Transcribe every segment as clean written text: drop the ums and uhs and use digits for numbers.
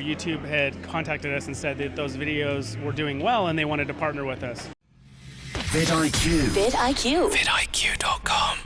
YouTube had contacted us and said that those videos were doing well and they wanted to partner with us. vidIQ. vidIQ. vidIQ.com.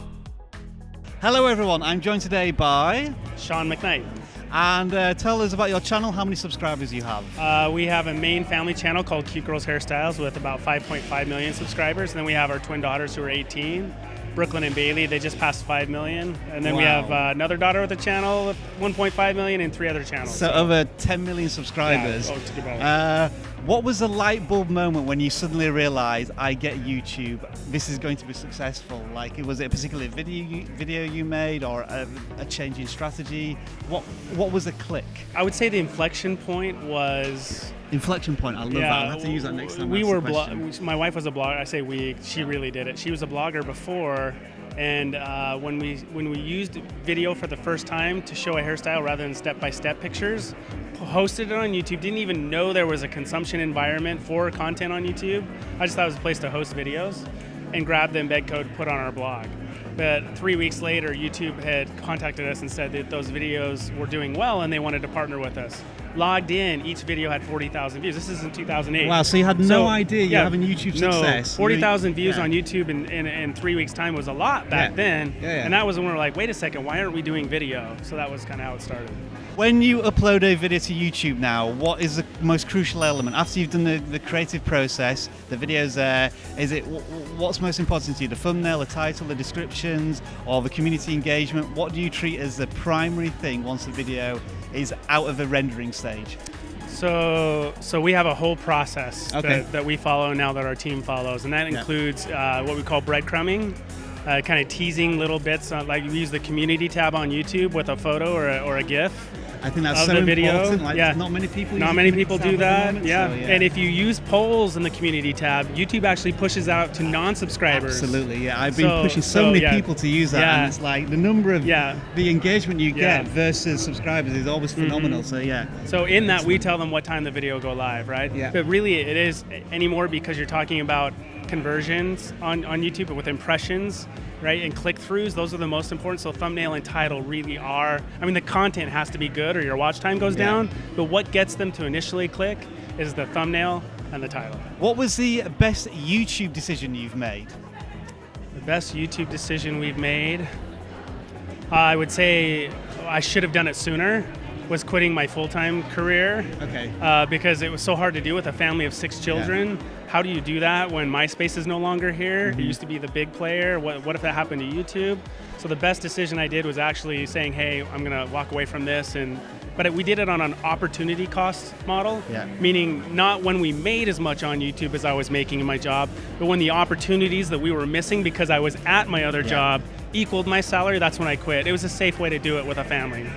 Hello everyone, I'm joined today by... Shaun McKnight. And tell us about your channel, how many subscribers you have. We have a main family channel called Cute Girls HairStyles with about 5.5 million subscribers. And then we have our twin daughters who are 18, Brooklyn and Bailey. They just passed 5 million. And then we have another daughter with a channel with 1.5 million and 3 other channels. So over 10 million subscribers. Yeah, what was the light bulb moment when you suddenly realized, I get YouTube, this is going to be successful? Like, was it a particular video you made or a change in strategy? What was the click? I would say the inflection point was... Inflection point, I love that. I'll have to use that next time. My wife was a blogger. I say we, she really did it. She was a blogger before, and when we used video for the first time to show a hairstyle rather than step-by-step pictures, hosted it on YouTube, didn't even know there was a consumption environment for content on YouTube. I just thought it was a place to host videos, and grabbed the embed code, put on our blog. But 3 weeks later, YouTube had contacted us and said that those videos were doing well and they wanted to partner with us. Logged in, each video had 40,000 views. This is in 2008. Wow, so you had no idea you're having YouTube success. 40,000 views on YouTube in 3 weeks' time was a lot back then. And that was when we were like, wait a second, why aren't we doing video? So that was kind of how it started. When you upload a video to YouTube now, what is the most crucial element? After you've done the creative process, the video's there, what's most important to you? The thumbnail, the title, the descriptions, or the community engagement? What do you treat as the primary thing once the video is out of the rendering stage? So we have a whole process that we follow now that our team follows, and that includes what we call breadcrumbing. Kind of teasing little bits, like we use the community tab on YouTube with a photo or a GIF. I think that's so important. Like, not many people. Do that. Moment, yeah. So, yeah. And if you use polls in the community tab, YouTube actually pushes out to non-subscribers. Absolutely. Yeah. I've been pushing so many people to use that, and it's like the number of the engagement you get versus subscribers is always phenomenal. So yeah. So in that, we tell them what time the video will go live, right? Yeah. But really, it is anymore because you're talking about conversions on YouTube, but with impressions, right, and click-throughs, those are the most important. So thumbnail and title really are, I mean, the content has to be good or your watch time goes down, but what gets them to initially click is the thumbnail and the title. What was the best YouTube decision you've made? The best YouTube decision we've made, I would say I should have done it sooner, was quitting my full-time career. Because it was so hard to do with a family of 6 children. How do you do that when MySpace is no longer here? It used to be the big player. What if that happened to YouTube? So the best decision I did was actually saying, hey, I'm gonna walk away from this. But we did it on an opportunity cost model, meaning not when we made as much on YouTube as I was making in my job, but when the opportunities that we were missing because I was at my other job equaled my salary, that's when I quit. It was a safe way to do it with a family.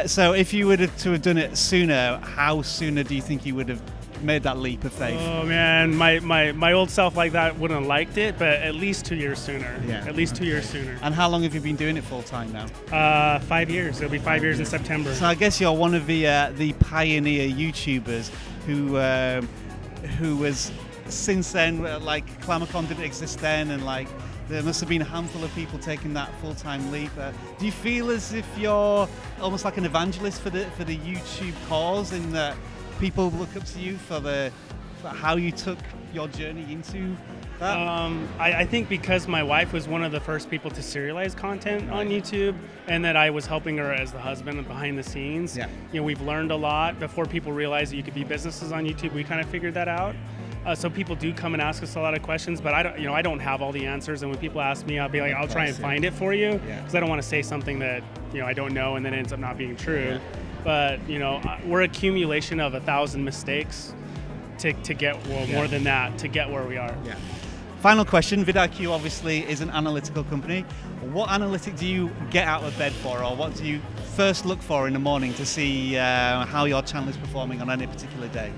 So if you were to have done it sooner, how sooner do you think you would have made that leap of faith? Oh man, my old self like that wouldn't have liked it, but at least 2 years sooner. At least 2 years sooner. And how long have you been doing it full time now? 5 years. It'll be 5 years in September. So I guess you're one of the pioneer YouTubers who was since then, like Clamacon didn't exist then, and like there must have been a handful of people taking that full-time leap. Do you feel as if you're almost like an evangelist for the YouTube cause, in that people look up to you for how you took your journey into that? I think because my wife was one of the first people to serialize content on YouTube, and that I was helping her as the husband behind the scenes. You know, we've learned a lot. Before people realized that you could be businesses on YouTube, we kind of figured that out. So people do come and ask us a lot of questions, but I don't have all the answers. And when people ask me, I'll be like, I'll try and find it for you, because I don't want to say something that I don't know and then it ends up not being true. But we're accumulation of 1,000 mistakes to get more than that to get where we are. Final question. vidIQ obviously is an analytical company. What analytic do you get out of bed for, or what do you first look for in the morning to see how your channel is performing on any particular day?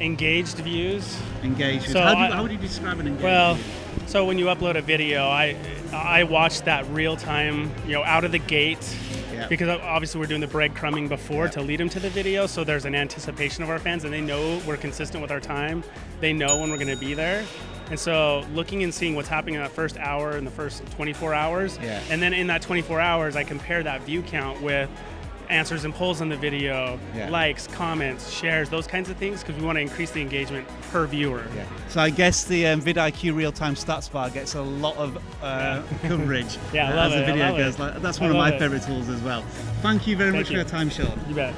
Engaged views. Engaged. So how would you describe an engaged view? So when you upload a video, I watch that real time, out of the gate. Because obviously we're doing the breadcrumbing before to lead them to the video, so there's an anticipation of our fans, and they know we're consistent with our time. They know when we're going to be there. And so looking and seeing what's happening in that first hour and the first 24 hours, and then in that 24 hours, I compare that view count with answers and polls on the video, Yeah. likes, comments, shares, those kinds of things, because we want to increase the engagement per viewer. Yeah. So I guess the vidIQ real-time stats bar gets a lot of coverage Yeah, I love as the it. I video love goes. it. Like, that's I one of love my it. favorite tools as well. Thank you very much for you. your time, Shaun. You bet.